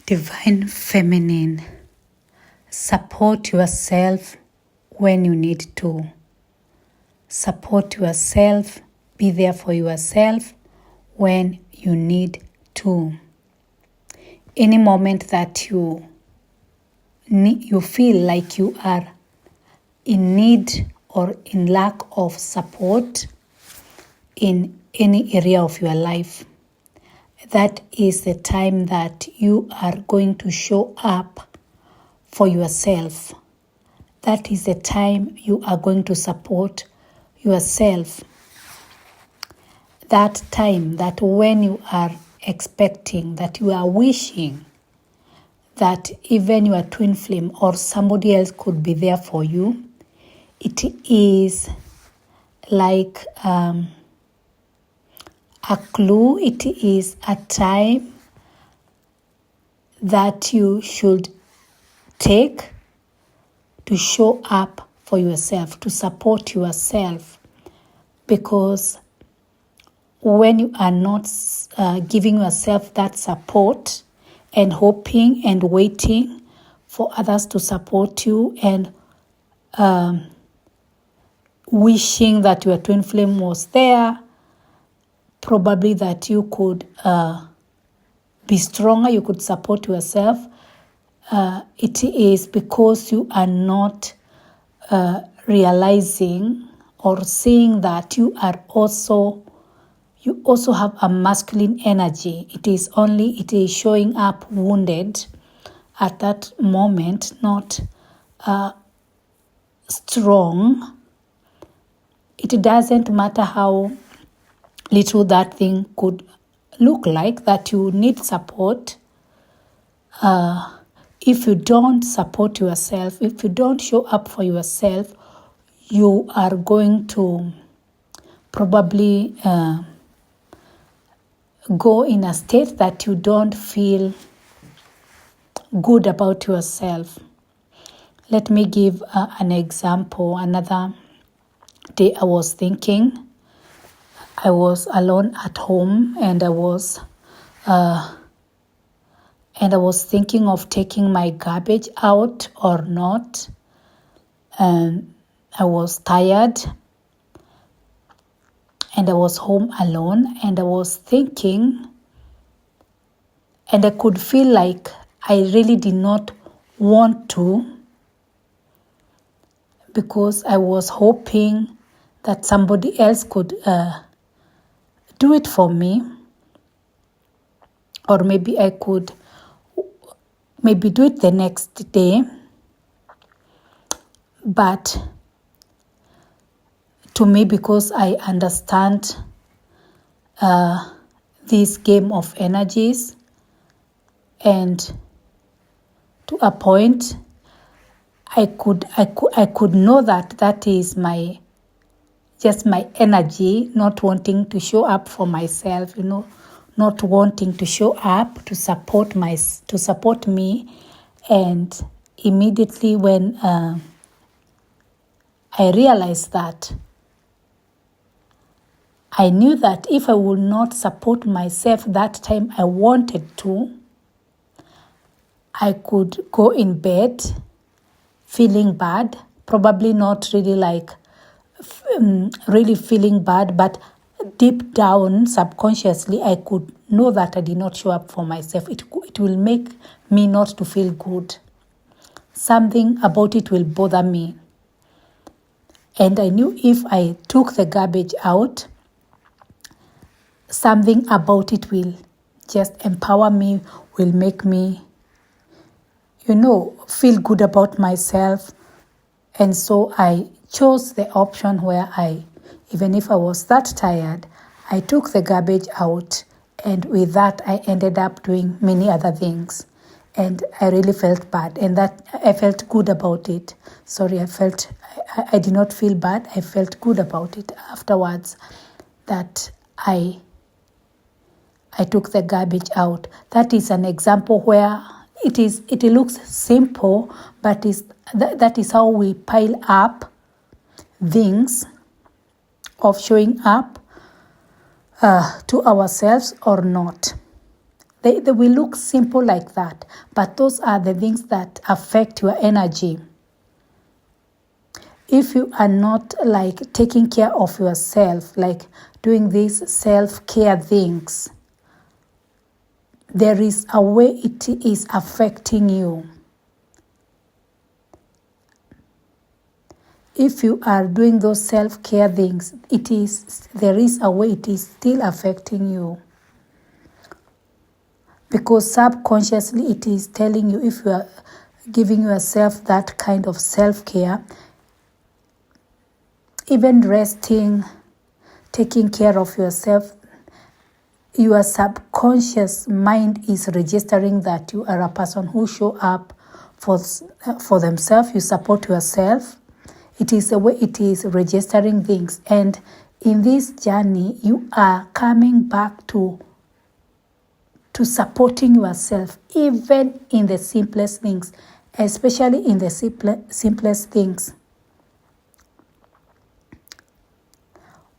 Divine Feminine, support yourself when you need to. Support yourself, be there for yourself when you need to. Any moment that you feel like you are in need or in lack of support in any area of your life, that is the time that you are going to show up for yourself. That is the time you are going to support yourself. That time that when you are expecting, that you are wishing that even your twin flame or somebody else could be there for you, it is like a clue. It is a time that you should take to show up for yourself, to support yourself. Because when you are not giving yourself that support and hoping and waiting for others to support you and wishing that your twin flame was there, probably that you could be stronger, you could support yourself. It is because you are not realizing or seeing that you also have a masculine energy. It is showing up wounded at that moment, not strong. It doesn't matter how little that thing could look like, that you need support. If you don't support yourself, if you don't show up for yourself, you are going to probably go in a state that you don't feel good about yourself. Let me give an example. Another day I was thinking, I was alone at home and I was thinking of taking my garbage out or not. And I was tired and I was home alone and I was thinking, and I could feel like I really did not want to, because I was hoping that somebody else could do it for me, or maybe I could do it the next day. But to me, because I understand this game of energies, and to a point, I could know that is my energy, not wanting to show up for myself, not wanting to show up to support me. And immediately when I realized that, I knew that if I would not support myself that time I wanted to, I could go in bed feeling bad, probably not really really feeling bad, but deep down, subconsciously, I could know that I did not show up for myself. It will make me not to feel good. Something about it will bother me. And I knew if I took the garbage out, something about it will just empower me, will make me, feel good about myself. And so I chose the option where even if I was that tired, I took the garbage out, and with that I ended up doing many other things. And I really felt bad, and that I felt good about it. I did not feel bad. I felt good about it afterwards, that I took the garbage out. That is an example where it looks simple, but that is how we pile up things of showing up to ourselves or not. They will look simple like that, but those are the things that affect your energy. If you are not like taking care of yourself, like doing these self-care things, there is a way it is affecting you. If you are doing those self-care things, there is a way it is still affecting you. Because subconsciously it is telling you, if you are giving yourself that kind of self-care, even resting, taking care of yourself, your subconscious mind is registering that you are a person who show up for themselves, you support yourself. It is the way it is registering things. And in this journey, you are coming back to supporting yourself, even in the simplest things, especially in the simplest things,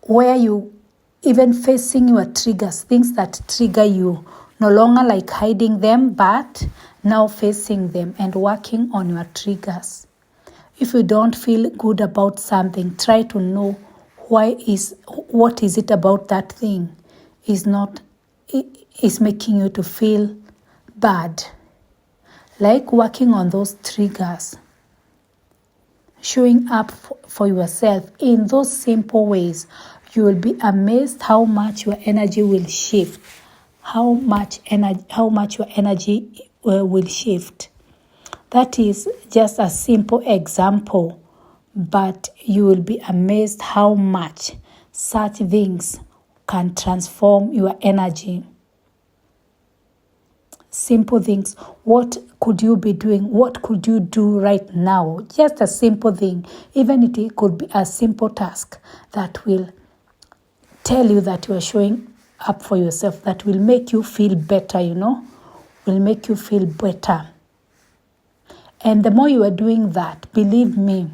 where you even facing your triggers, things that trigger you, no longer like hiding them, but now facing them and working on your triggers. If you don't feel good about something, try to know what is it about that thing is making you to feel bad. Like working on those triggers, showing up for yourself in those simple ways, you will be amazed how much your energy will shift, how much your energy will shift. That is just a simple example, but you will be amazed how much such things can transform your energy. Simple things. What could you be doing? What could you do right now? Just a simple thing. Even it could be a simple task that will tell you that you are showing up for yourself, that will make you feel better, will make you feel better. And the more you are doing that, believe me,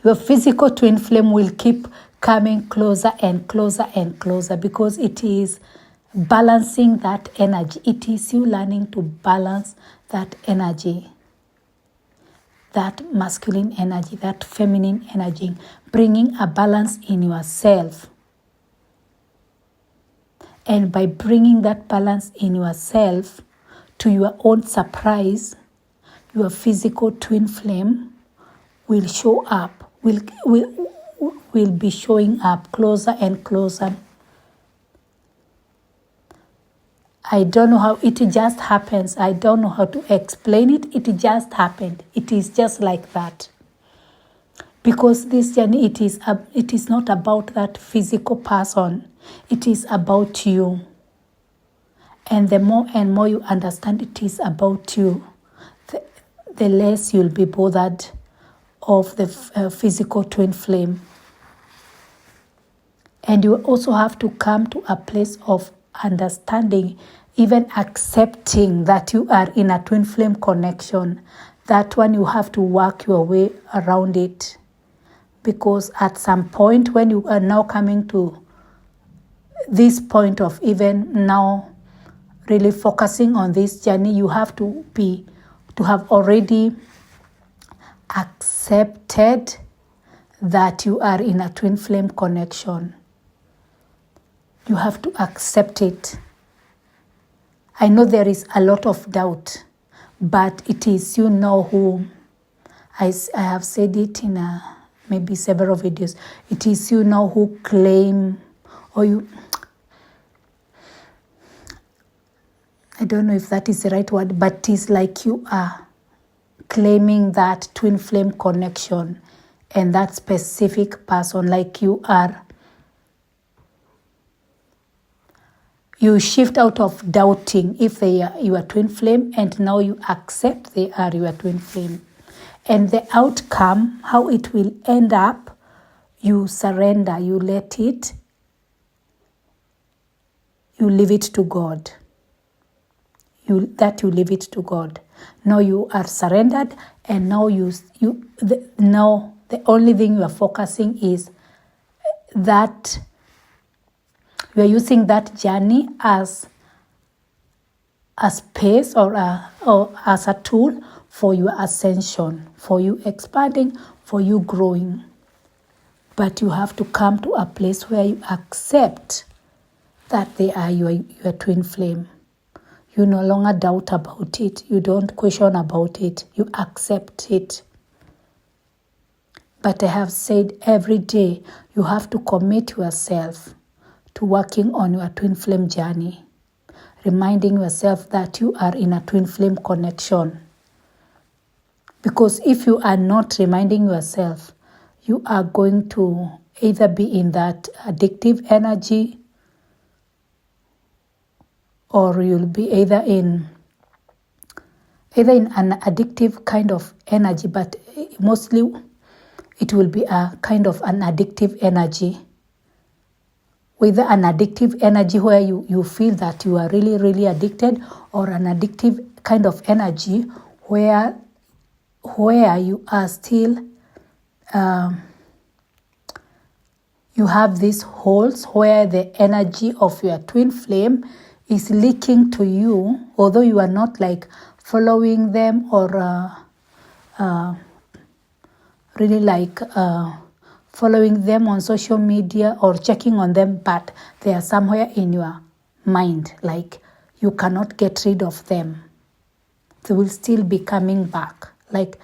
your physical twin flame will keep coming closer and closer and closer, because it is balancing that energy. It is you learning to balance that energy, that masculine energy, that feminine energy, bringing a balance in yourself. And by bringing that balance in yourself, to your own surprise, your physical twin flame will show up, will be showing up closer and closer. I don't know how, it just happens. I don't know how to explain it. It just happened. It is just like that. Because this journey, it is not about that physical person. It is about you. And the more and more you understand it is about you, the less you'll be bothered of the physical twin flame. And you also have to come to a place of understanding, even accepting that you are in a twin flame connection. That one, you have to work your way around it. Because at some point, when you are now coming to this point of even now really focusing on this journey, you have to have already accepted that you are in a twin flame connection. You have to accept it. I know there is a lot of doubt, but it is you know who, I have said it in maybe several videos, it is you know who claim, or you, I don't know if that is the right word, but it is like you are claiming that twin flame connection and that specific person, like you shift out of doubting if they are your twin flame, and now you accept they are your twin flame. And the outcome, how it will end up, you surrender, you let it, you leave it to God. You leave it to God. Now you are surrendered, and now now the only thing you are focusing is that you are using that journey as a space or as a tool for your ascension, for you expanding, for you growing. But you have to come to a place where you accept that they are your twin flame. You no longer doubt about it. You don't question about it. You accept it. But I have said every day you have to commit yourself to working on your twin flame journey, reminding yourself that you are in a twin flame connection. Because if you are not reminding yourself, you are going to either be in that addictive energy, or you'll be either in an addictive kind of energy, but mostly it will be a kind of an addictive energy. Whether an addictive energy where you feel that you are really, really addicted, or an addictive kind of energy where you are still, you have these holes where the energy of your twin flame is leaking to you, although you are not like following them or really like following them on social media or checking on them, but they are somewhere in your mind, like you cannot get rid of them. They will still be coming back. Like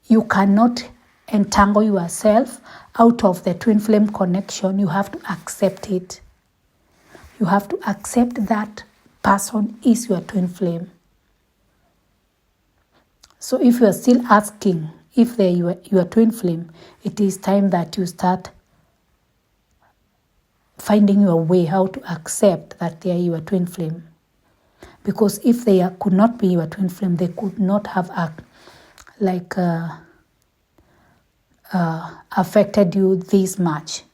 you cannot entangle yourself out of the twin flame connection. You have to accept it. You have to accept that person is your twin flame. So if you are still asking if they're your twin flame, it is time that you start finding your way how to accept that they are your twin flame. Because if they could not be your twin flame, they could not have affected you this much.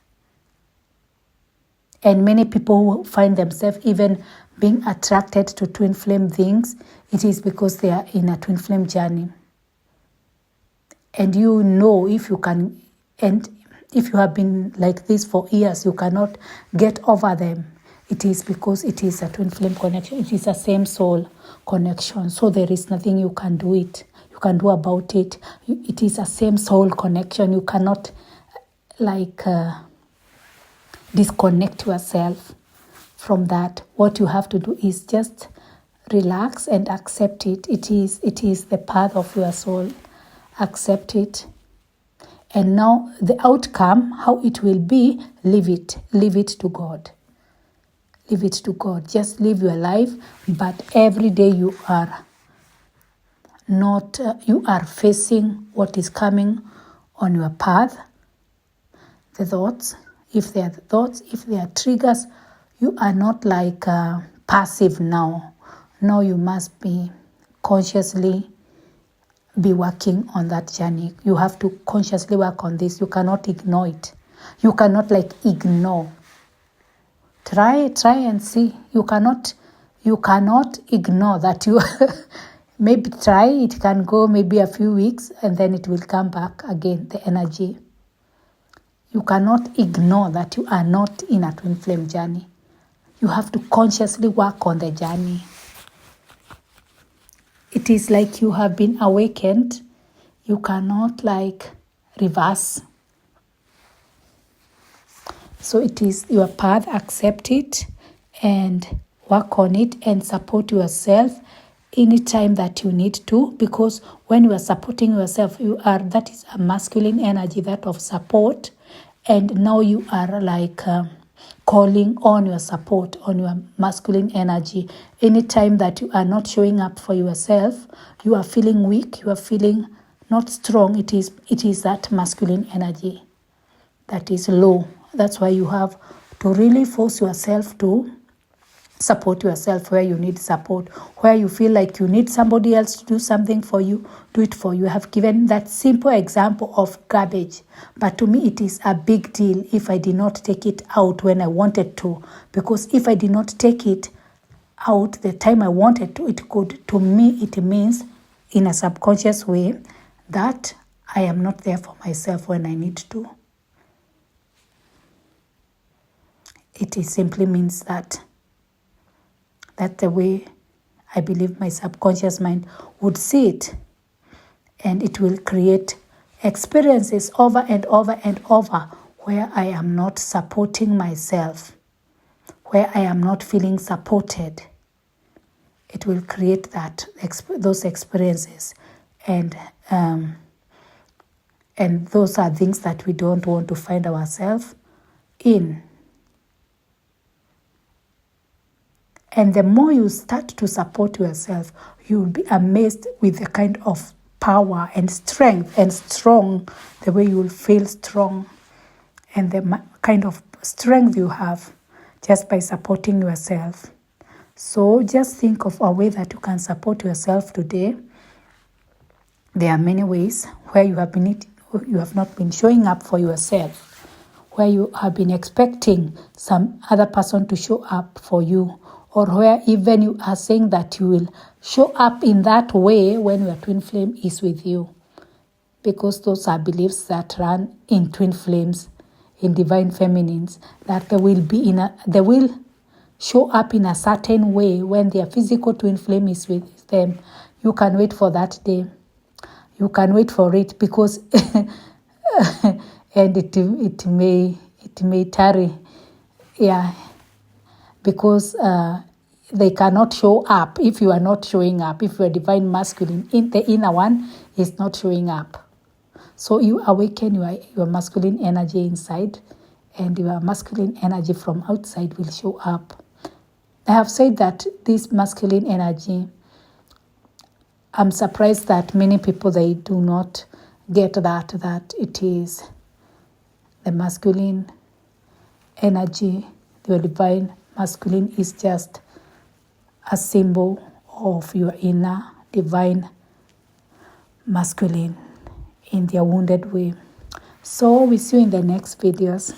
And many people who find themselves even being attracted to twin flame things, it is because they are in a twin flame journey. And you know, if you can, and if you have been like this for years, you cannot get over them, it is because it is a twin flame connection. It is a same soul connection. So there is nothing you can do about it. It is a same soul connection. You cannot disconnect yourself from that. What you have to do is just relax and accept it. It is the path of your soul. Accept it. And now the outcome, how it will be, leave it to God. Leave it to God. Just live your life, but every day you are facing what is coming on your path. The thoughts, if they are triggers, you are not like passive now. Now you must be consciously be working on that journey. You have to consciously work on this. You cannot ignore it. You cannot ignore. Try and see. You cannot ignore that you maybe try. It can go maybe a few weeks and then it will come back again, the energy. You cannot ignore that you are not in a twin flame journey. You have to consciously work on the journey. It is like you have been awakened. You cannot reverse. So it is your path. Accept it and work on it and support yourself anytime that you need to, because when you are supporting yourself, that is a masculine energy, that of support, and now you are calling on your support, on your masculine energy. Anytime that you are not showing up for yourself, you are feeling weak, you are feeling not strong, it is that masculine energy that is low. That's why you have to really force yourself to support yourself where you need support, where you feel like you need somebody else to do something for you, do it for you. I have given that simple example of garbage, but to me it is a big deal if I did not take it out when I wanted to, because if I did not take it out the time I wanted to, to me it means in a subconscious way that I am not there for myself when I need to. It simply means that the way I believe my subconscious mind would see it, and it will create experiences over and over and over where I am not supporting myself, where I am not feeling supported. It will create those experiences, and those are things that we don't want to find ourselves in. And the more you start to support yourself, you'll be amazed with the kind of power and strength and strong, the way you will feel strong, and the kind of strength you have just by supporting yourself. So just think of a way that you can support yourself today. There are many ways where you have not been showing up for yourself, where you have been expecting some other person to show up for you, or where even you are saying that you will show up in that way when your twin flame is with you. Because those are beliefs that run in twin flames, in divine feminines, that they will show up in a certain way when their physical twin flame is with them. You can wait for that day. You can wait for it, because and it may tarry, because they cannot show up if you are not showing up. If your divine masculine, the inner one, is not showing up. So you awaken your masculine energy inside, and your masculine energy from outside will show up. I have said that this masculine energy, I'm surprised that many people, they do not get that it is the masculine energy. The divine masculine is just a symbol of your inner divine masculine in their wounded way. So we see you in the next videos.